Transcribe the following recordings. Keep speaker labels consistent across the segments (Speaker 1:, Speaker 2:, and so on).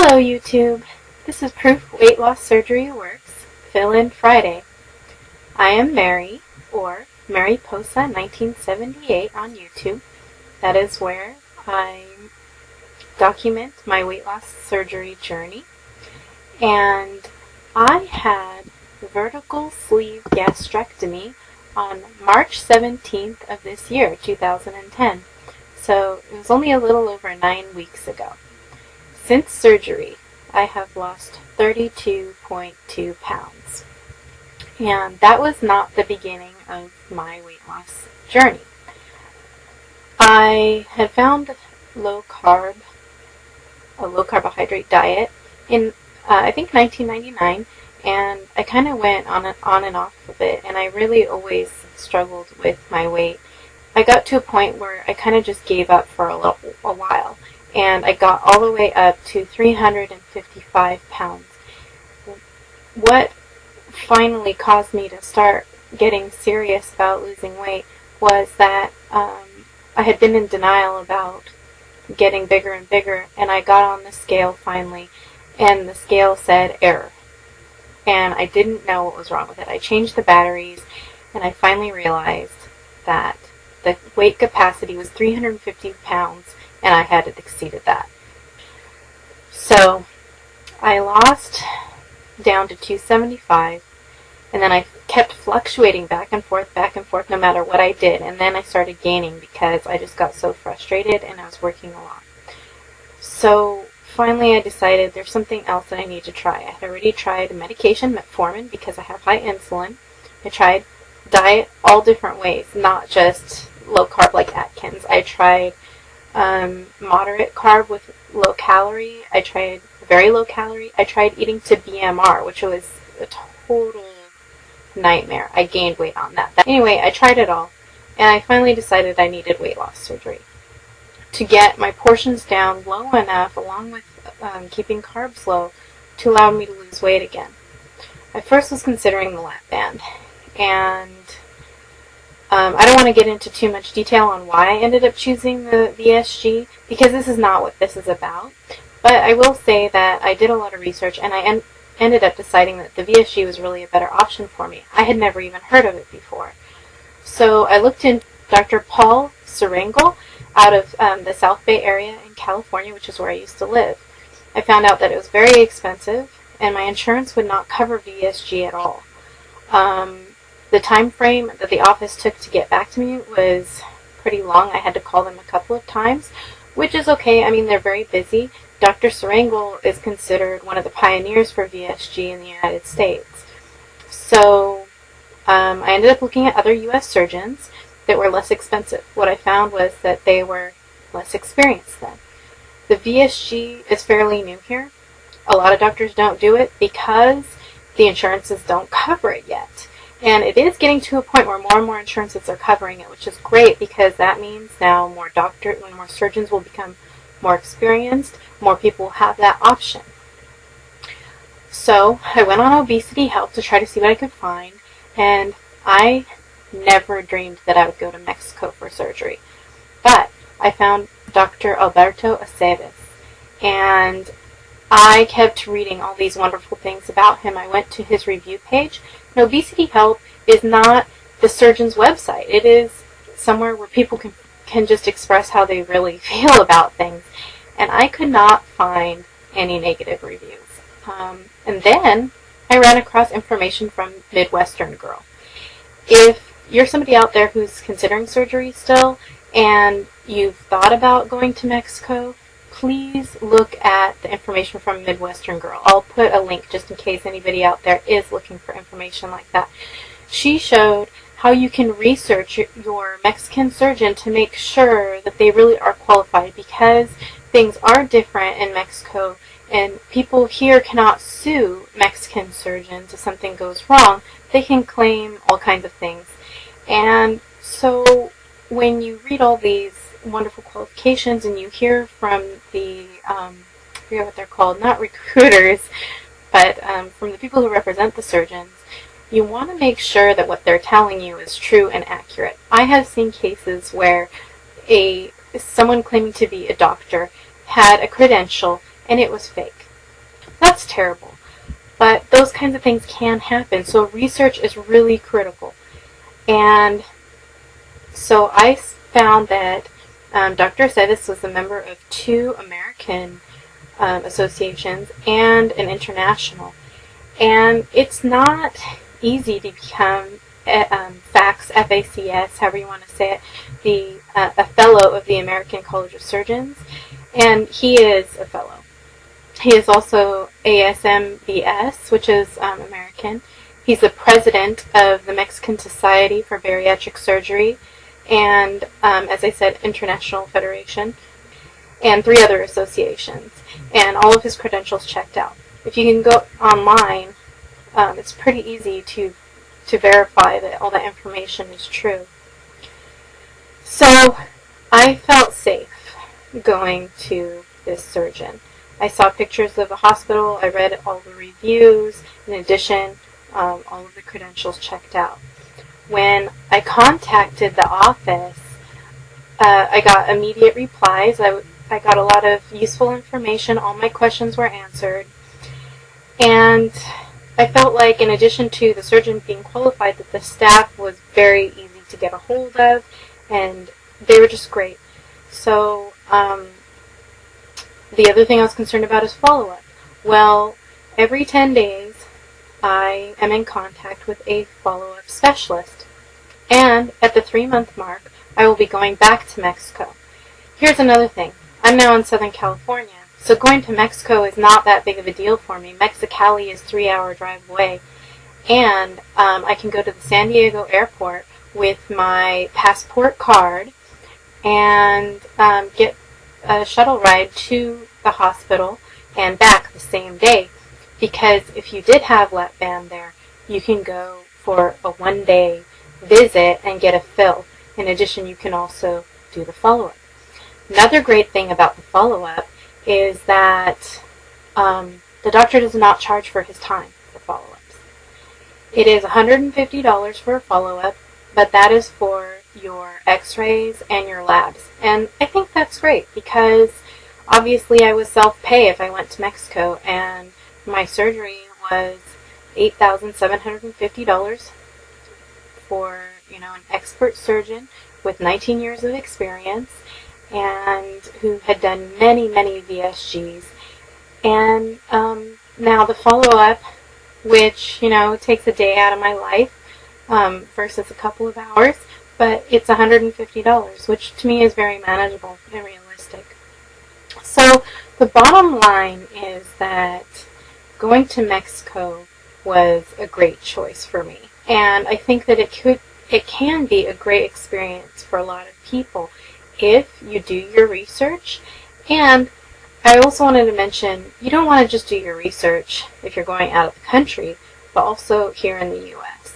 Speaker 1: Hello YouTube, this is Proof Weight Loss Surgery Works, Fill-In Friday. I am Mary, or Mariposa 1978 on YouTube. That is where I document my weight loss surgery journey. And I had vertical sleeve gastrectomy on March 17th of this year, 2010. So it was only a little over 9 weeks ago. Since surgery, I have lost 32.2 pounds. And that was not the beginning of my weight loss journey. I had found a low carbohydrate diet in, I think, 1999, and I kind of went on and off of it, and I really always struggled with my weight. I got to a point where I kind of just gave up for a while. And I got all the way up to 355 pounds. What finally caused me to start getting serious about losing weight was that I had been in denial about getting bigger and bigger, and I got on the scale finally, and the scale said error. And I didn't know what was wrong with it. I changed the batteries, and I finally realized that the weight capacity was 350 pounds, and I had exceeded that. So I lost down to 275, and then I kept fluctuating back and forth no matter what I did, and then I started gaining because I just got so frustrated and I was working a lot. So finally I decided there's something else that I need to try. I had already tried medication, metformin, because I have high insulin. I tried diet all different ways, not just low carb like Atkins. I tried moderate carb with low calorie. I tried very low calorie. I tried eating to BMR, which was a total nightmare. I gained weight on that. Anyway, I tried it all, and I finally decided I needed weight loss surgery to get my portions down low enough, along with keeping carbs low, to allow me to lose weight again. I first was considering the lap band, and I don't want to get into too much detail on why I ended up choosing the VSG, because this is not what this is about. But I will say that I did a lot of research, and I ended up deciding that the VSG was really a better option for me. I had never even heard of it before. So I looked in Dr. Paul Serengel out of the South Bay area in California, which is where I used to live. I found out that it was very expensive, and my insurance would not cover VSG at all. The time frame that the office took to get back to me was pretty long. I had to call them a couple of times, which is okay. I mean, they're very busy. Dr. Serengel is considered one of the pioneers for VSG in the United States. So I ended up looking at other U.S. surgeons that were less expensive. What I found was that they were less experienced then. The VSG is fairly new here. A lot of doctors don't do it because the insurances don't cover it yet. And it is getting to a point where more and more insurances are covering it, which is great, because that means now more surgeons will become more experienced, more people will have that option. So I went on Obesity Help to try to see what I could find, and I never dreamed that I would go to Mexico for surgery. But I found Dr. Alberto Aceves, and I kept reading all these wonderful things about him. I went to his review page. And Obesity Help is not the surgeon's website. It is somewhere where people can just express how they really feel about things. And I could not find any negative reviews. And then I ran across information from Midwesterngirls. If you're somebody out there who's considering surgery still, and you've thought about going to Mexico, please look at the information from Midwesterngirls. I'll put a link just in case anybody out there is looking for information like that. She showed how you can research your Mexican surgeon to make sure that they really are qualified, because things are different in Mexico, and people here cannot sue Mexican surgeons if something goes wrong. They can claim all kinds of things. And so when you read all these wonderful qualifications and you hear from the, I forget what they're called, not recruiters, but from the people who represent the surgeons, you want to make sure that what they're telling you is true and accurate. I have seen cases where someone claiming to be a doctor had a credential and it was fake. That's terrible. But those kinds of things can happen, so research is really critical. And so I found that Dr. Aceves was a member of 2 American associations and an international. And it's not easy to become FACS, F-A-C-S, however you want to say it, a fellow of the American College of Surgeons. And he is a fellow. He is also ASMBS, which is American. He's the president of the Mexican Society for Bariatric Surgery and, as I said, International Federation, and 3 other associations. And all of his credentials checked out. If you can go online, it's pretty easy to verify that all that information is true. So I felt safe going to this surgeon. I saw pictures of the hospital, I read all the reviews, in addition, all of the credentials checked out. When I contacted the office, I got immediate replies. I got a lot of useful information, all my questions were answered, and I felt like, in addition to the surgeon being qualified, that the staff was very easy to get a hold of, and they were just great. So, the other thing I was concerned about is follow-up. Well, every 10 days, I am in contact with a follow-up specialist. And at the 3-month mark, I will be going back to Mexico. Here's another thing. I'm now in Southern California, so going to Mexico is not that big of a deal for me. Mexicali is a 3-hour drive away. And I can go to the San Diego airport with my passport card and get a shuttle ride to the hospital and back the same day, because if you did have lap band there, you can go for a 1-day visit and get a fill. In addition, you can also do the follow-up. Another great thing about the follow-up is that the doctor does not charge for his time for follow-ups. It is $150 for a follow-up, but that is for your x-rays and your labs. And I think that's great, because obviously I was self-pay if I went to Mexico, and my surgery was $8,750 for, an expert surgeon with 19 years of experience and who had done many, many VSGs. And now the follow-up, which, takes a day out of my life versus a couple of hours, but it's $150, which to me is very manageable and realistic. So the bottom line is that going to Mexico was a great choice for me. And I think that it can be a great experience for a lot of people if you do your research. And I also wanted to mention, you don't want to just do your research if you're going out of the country, but also here in the U.S.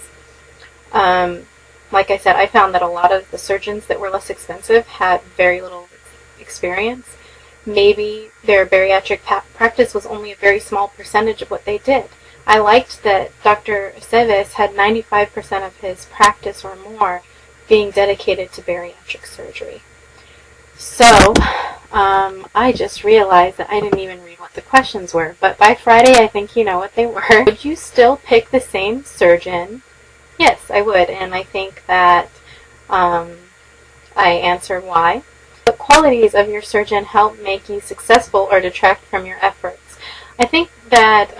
Speaker 1: Like I said, I found that a lot of the surgeons that were less expensive had very little experience. Maybe their bariatric practice was only a very small percentage of what they did. I liked that Dr. Aceves had 95% of his practice or more being dedicated to bariatric surgery. So, I just realized that I didn't even read what the questions were, but by Friday I think you know what they were. Would you still pick the same surgeon? Yes, I would, and I think that I answered why. What qualities of your surgeon help make you successful or detract from your efforts? I think that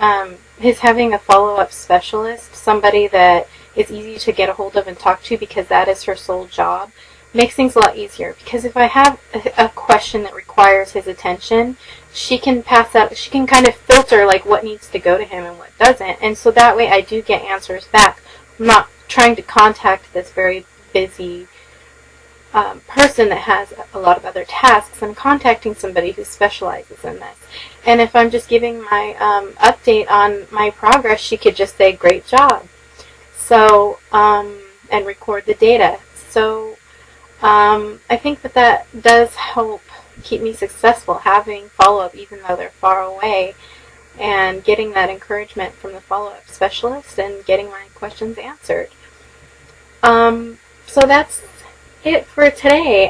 Speaker 1: his having a follow-up specialist, somebody that is easy to get a hold of and talk to because that is her sole job, makes things a lot easier. Because if I have a question that requires his attention, she can kind of filter like what needs to go to him and what doesn't, and so that way I do get answers back. I'm not trying to contact this very busy person that has a lot of other tasks. I'm contacting somebody who specializes in this. And if I'm just giving my update on my progress, she could just say, great job. So, and record the data. So, I think that does help keep me successful, having follow-up even though they're far away, and getting that encouragement from the follow-up specialist and getting my questions answered. So that's it for today.